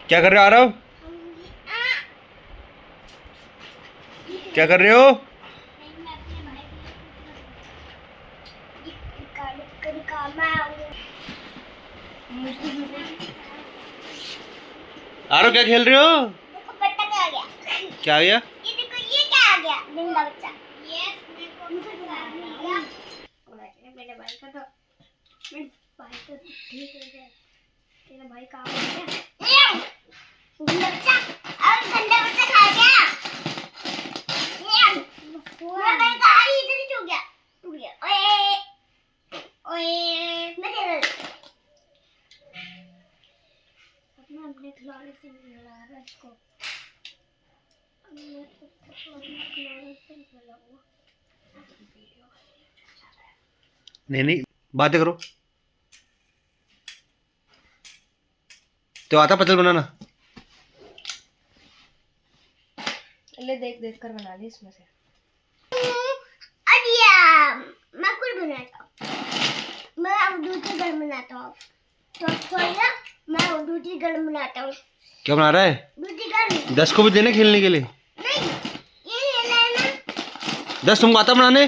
क्या कर रहे हो आरव? क्या कर रहे हो? आरव क्या खेल रहे हो? देखो पट्टा क्या आ गया। क्या आ गया? ये देखो ये क्या आ गया जिंदा बच्चा। यस मेरे को मेरे भाई का तो ठीक हो गया। तेरा भाई कहाँ हो गया? जिंदा बच्चा और गंदा बच्चा खा गया। मेरा भाई का इधर ही छू गया टूट गया। ओए ओए मैं तेरा अपने खिलौने से मिला रहा है इसको। नहीं बातें करो। तो आता पतल बनाना। ले देख देख कर बना ली इसमें से। अडिया मैं कुछ बनाता हूँ। मैं दूसरी घर बनाता हूँ। तो थोड़ा मैं दूसरी घर बनाता हूँ। क्या बना रहा है? दूसरी घर 10 को भी देने खेलने के लिए। नहीं ये लेना है ना। 10 तुमको आता बनाने?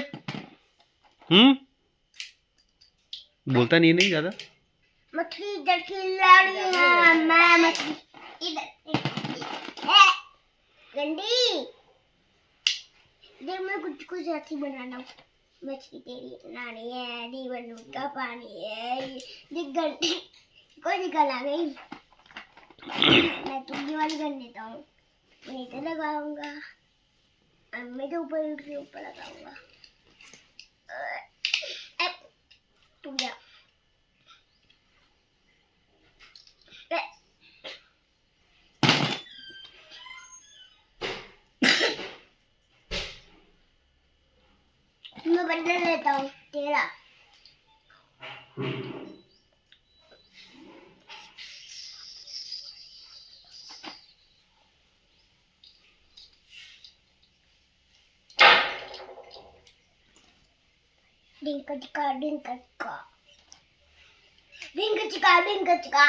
बोलता नहीं ज्यादा। मछली इधर खिलाड़ी है। मैं मछली इधर गंदी देख मैं कुछ ऐसी बनाना हूँ। मछली तेरी नानी है दीवानों का पानी है देख गंदी कोई निकल आ गई। मैं तुमने वाली कर देता हूँ। मैं इधर लगाऊंगा मैं तो ऊपर लगाऊंगा। टूट गया। मैं बदल लेता हूँ तेरा। डिंका चिका डिंका चिका डिंका चिका डिंका चिका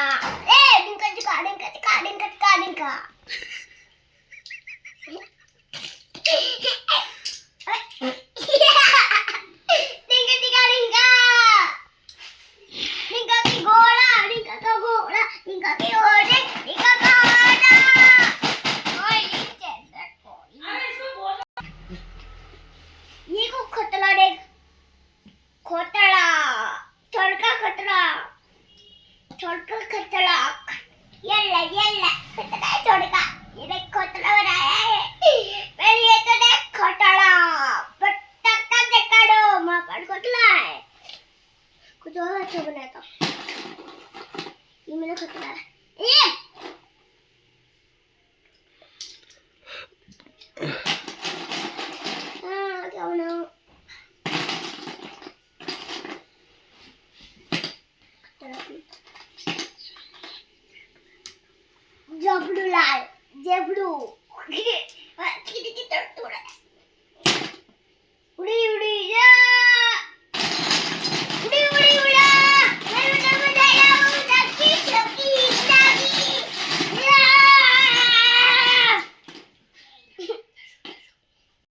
ए डिंका चिका डिंका चिका डिंका चिका डिंका डिंका चिका डिंका डिंका की घोड़ा डिंका का घोड़ा डिंका की घोड़े डिंका का घोड़ा। ओए ये को खतरा देख खोतड़ा छोड़का खतरा छोड़का खतरा यल्ला यल्ला खतरा छोड़का ये देख खोतड़ा बनाया है। पहले ये तो देख खोतड़ा पट्टा का दिखाड़ो मां पर खोतड़ा है। कुछ और अच्छा बनाता ये मेरा खोतड़ा है। ये